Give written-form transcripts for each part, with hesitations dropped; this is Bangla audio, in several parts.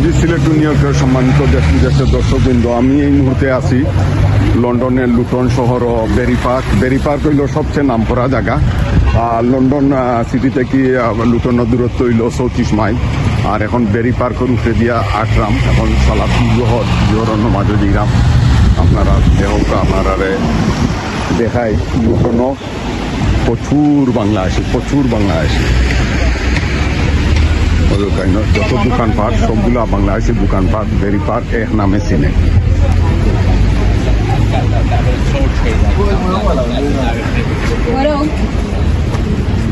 সিলেট নিউ ইয়র্কের সম্মানিত দেশ বিদেশের দর্শকবৃন্দ, আমি এই মুহূর্তে আছি লন্ডনের লুটন শহর ও বেরি পার্ক হইল সবচেয়ে নামকরা জায়গা। লন্ডন সিটি থেকে লুটনের দূরত্ব হইল 34 মাইল। আর এখন বেরি পার্কের উঠে দিয়া আটরাম, এখন সালাত জোহরের মাঝে দিলাম। আপনারা আপনারা দেখায় লুটনও প্রচুর বাংলা আসে। যত দোকানপাট সবগুলো বাংলাদেশের দোকানপাট বেরি পার্ক এক নামে চিনে।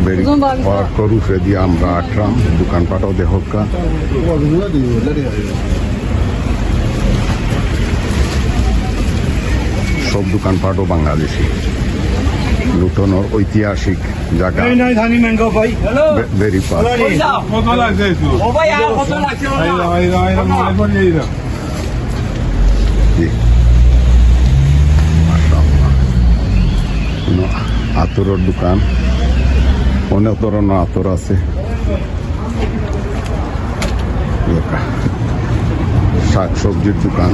বেরি পার্কের উপরে দিয়ে আমরা আটরাম, দোকানপাটও দেখা। সব দোকানপাটও বাংলাদেশি। লুটনের ঐতিহাসিক জায়গা বেরি পার্ক। আতরের দোকান, অনেক ধরনের আতর আছে। শাক সবজির দোকান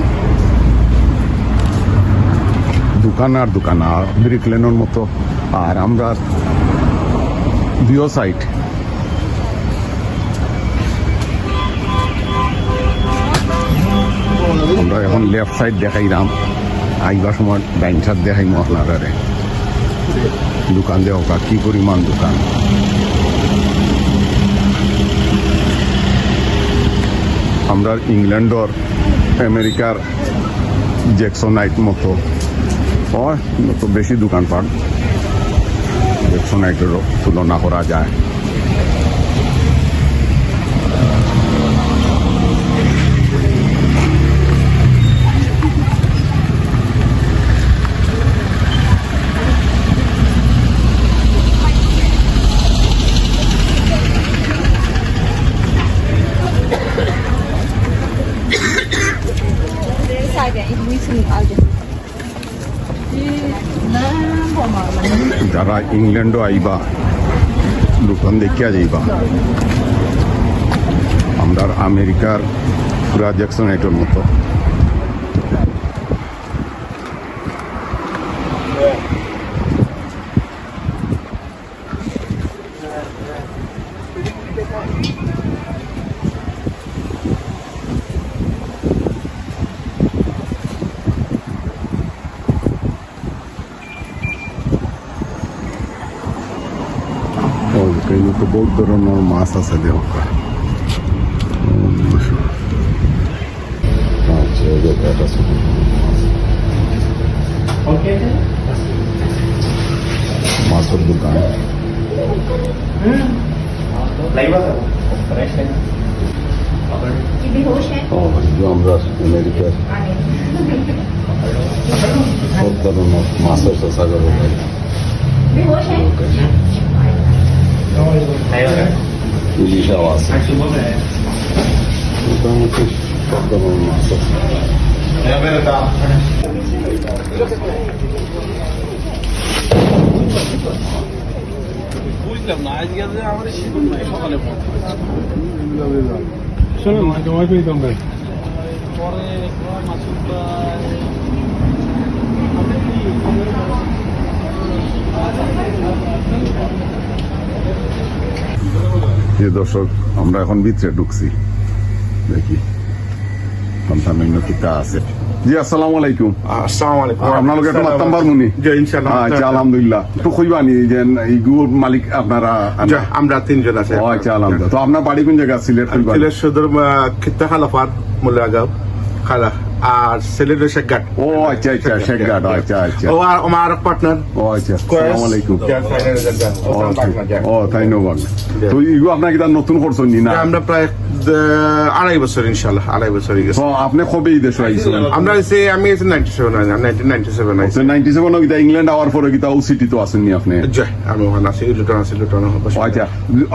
আর দোকান আর ব্রিকলেনের মতো। আর আমরা দুই সাইড আমরা এখন লেফট সাইড দেখাইলাম, আইবার সময় ডাইন সাইড দেখাই আপনারে। দোকান দেখা কি পরিমাণ দোকান। আমরা ইংল্যান্ডর আমেরিকার জ্যাকসনাইট মতো বেশি দোকানপাট জ্যাকসনাইটের তুলনা করা যায়। যারা ইংল্যান্ডও আইবা দোকান দেখিয়া যাইবা, আমরা আমেরিকার পুরা জ্যাকসনাইটের মতো। বহুত ধরনের মাছ আছে দেখা। মাছের দোকান আমরা আমেরিকার সব ধরনের মাছের সাগর ইলিশাও আছে, মোটামুটি সব ধরনের মাছ আছে। বুঝলাম না আজকে আমাদের সকালে দর্শক, আমরা এখন ভিতরে ঢুকছি, দেখি সন্তান কিতা আছে। জি আসসালামু আলাইকুম। আসসালামু আলাইকুম। আপনার লোক একটা মাত্তাম পারমুনি? জি ইনশাআল্লাহ। আচ্ছা আলহামদুলিল্লাহ। তো কইবানি যে এই গুর মালিক আপনারা? আমরা তিনজন আছে। ও আচ্ছা আলহামদুলিল্লাহ। তো আপনার বাড়ি কোন জায়গা? সিলেট সদর খিত্তা খালাফার মুলাগাঁও খালা আর সিলেটের শেখঘাট। ও আচ্ছা আচ্ছা শেখঘাট। আচ্ছা আচ্ছা। ও আমার পার্টনার। ও আচ্ছা আসসালামু আলাইকুম। ও তাই নবাক। তো ইগো আপনার কি নতুন করছেন না? আমরা প্রায় 2.5 বছর ইনশাআল্লাহ 2.5 বছর হয়ে গেছে। আপনি কবে এই দেশে আইছেন? আমরা আমি 1997 আইছি। 97 গিতা ইংল্যান্ড আওয়ার পরে গিতা ও সিটি তো আসেননি আপনি? আমি ওখানে আছি, লুটন আছি, লুটন। আচ্ছা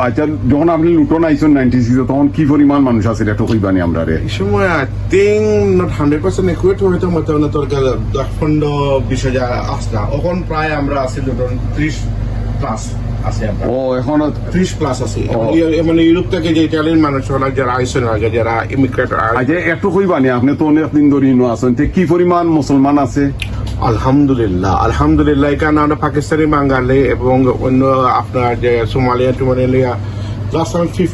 আচ্ছা, যখন আপনি লুটন আইছেন 96 তখন কি পরিমাণ মানুষ আছে এটা কইবানি আমরা রে? এই সময় আই থিংক নট 100% একুয়েট হয়তো মতো না, তোর 10-15-20 হাজার আসলা। এখন প্রায় আমরা আছি লুটন 30 প্লাস। আছে আমরা ও এখনো 30+ আছে ও। মানে ইউরোপ থেকে যে ইটালিয়ান মানুষ হলো যারা আইসেন আগে যারা ইমিগ্রেট আচ্ছা একটু কইবানি আপনি তো অনেকদিন ধরে ইনো আছেন তে কি পরিমাণ মুসলমান আছে? আলহামদুলিল্লাহ এখানে আমরা পাকিস্তানি বাঙালি এবং অন্য আপনার যে সোমালিয়া টুমালিয়া লাস্ট 50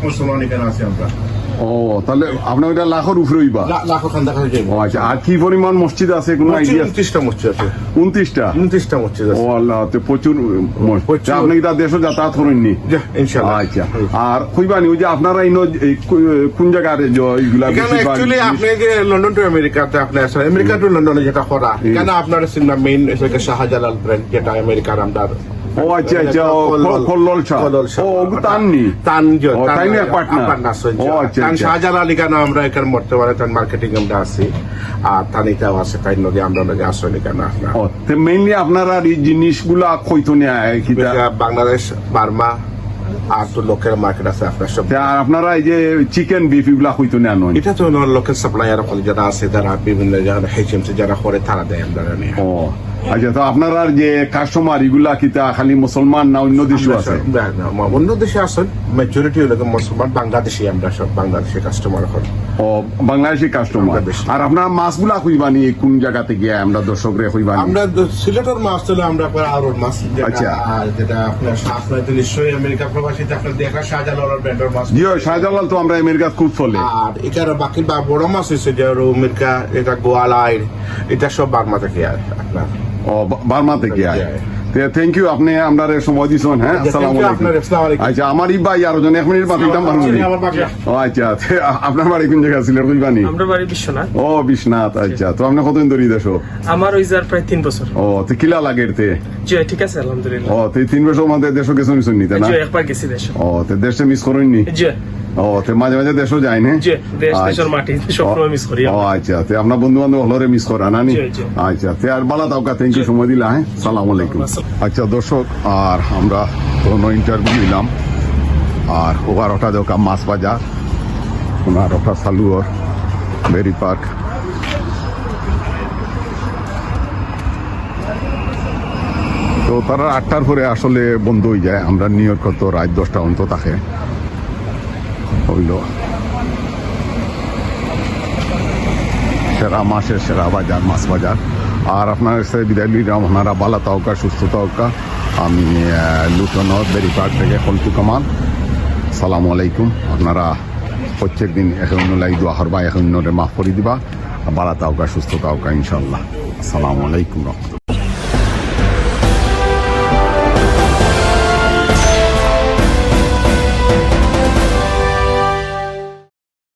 মুসলমান এখানে আছে আমরা ও তাহলে আপনার ওইটা লাখের উপরে হইবা? লাখো খান দেখা যায় ও আচ্ছা আর কি পরিমাণ মসজিদ আছে কোনো আইডিয়া? 29টা মসজিদ আছে 29টা? 29টা মসজিদ ও আছে আল্লাহ তো প্রচুর মসজিদ। প্রচুর। আপনি কি তার দেশে যাতায়াত করেননি? জি, ইনশাআল্লাহ আচ্ছা আর কইবানি ওই যে আপনারা ইনো এই কোন জায়গার এইগুলা এখানে বেশিরভাগ অ্যাকচুয়ালি জিনিস- আপনি যে লন্ডন টু আমেরিকাতে আপনি আসেন আমেরিকা টু লন্ডনে যেটা করা এখানে আপনার সিনেমা মেইন এসে শাহজালাল ব্র্যান্ড যেটা আমেরিকার আমরা ও আচ্ছা আচ্ছা ও কল্লোল শাহ ও তাননি তানজন ও, তাই না, partner? ও, আচ্ছা, তান আচ্ছা। শাহজালাল এখানে আমরা এখানে বর্তমানে তার মার্কেটিং আমরা আছি আর তানিটাও আছে তাই নদী আমরা নদী আসলে এখানে আপনার ও তে মেইনলি আপনারা এই জিনিসগুলা কইতো নেয় কিটা বাংলাদেশ বার্মা আর তো লোকের মার্কেট আছে আপনার সব তে আর আপনারা এই যে চিকেন বিফ এগুলা কইতো নেয় নয়? এটা তো লোকের সাপ্লাইয়ার যারা আছে যারা বিভিন্ন যারা এইচএমসি যারা করে তারা দেয় আমরা নিয়ে ও আচ্ছা তো আপনারা যে কাস্টমার এগুলা কিটা খালি মুসলমান না অন্য দেশও আছে? অন্য দেশে আসেন মেজরিটি হলো মুসলমান বাংলাদেশি আমরা সব বাংলাদেশি কাস্টমার এখন ও বাংলাদেশি কাস্টমার। বাংলাদেশি। আর আপনার মাছগুলা কইবানি কোন জায়গা থেকে আমরা দর্শকরে কইবানি? আমরা সিলেটের মাছ তুলে আমরা আরোর মাছ আচ্ছা। যেটা আপনার তো নিশ্চয়ই আমেরিকা প্রবাসীতে আপনার দেখা শাহজালাল ব্র্যান্ডের মাছ জিও শাহজালাল তো আমরা আমেরিকা খুব চলে। আর এখানে বাকি বড় মাছ হয়েছে যে আমেরিকা এটা গোয়ালাইর এটা সব বার্মা থেকে আপনার ও বার্মা থেকে আয়। Yeah. থ্যাংক ইউ আপনি আপনার সময় দিছেন। হ্যাঁ আসসালামু আলাইকুম। আসসালামু আলাইকুম। আচ্ছা আমার ই ভাই আরো জন 1 মিনিট বাতিলতাম পারবেন? আমার বাকি। ও আচ্ছা আপনার বাড়ি কোন জায়গা ছিল কইবানি? আমরা বাড়ি বিশ্বনাথ। ও বিশ্বনাথ আচ্ছা তো আপনি কতদিন ধরে দেশো? আমার ওই যার প্রায় 3 বছর। ও তো কিলা লাগে এতে? জি ঠিক আছে আলহামদুলিল্লাহ। ও তো 3 বছর মধ্যে দেশো কিছু নিছ নিতে না? জি একবার গেছি দেশে। ও তো দেশে মিস করেননি? জি ও তো মাঝে মাঝে দেশও যায় না? জি দেশ আচ্ছা। দেশের মাটি সবসময় মিস করি ও আমরা। আচ্ছা তো আপনার বন্ধু বান্ধব হলরে মিস করা না নি? জি, জি। আচ্ছা তো আর বালা তাওকা থ্যাংক ইউ সময় দিলা। হ্যাঁ সালাম আলাইকুম। আচ্ছা দর্শক আর আমরা কোনো ইন্টারভিউ নিলাম আর 11টা দোকান মাছ বাজার 15টা সালুয়ার বেরি পার্ক তো তারা 8টার পরে আসলে বন্ধ হয়ে যায়। আমরা নিউ ইয়র্ক তো রাত 10টা অন্ত থাকে হইল সেরা মাসের সেরা বাজার মাছ বাজার। আর আপনার সাথে বিদায় নিলাম। আপনারা ভালো তাওকা সুস্থ তাওকা। আমি লুটন বেরি পার্ক থেকে খলতু কামাল। সালামু আলাইকুম। আপনারা প্রত্যেক দিন এখন লাই দোয়া করবা এখন মাফ করে দিবা। ভালো তাওকা সুস্থ তাওকা ইনশাল্লাহ। আসসালামু আলাইকুম।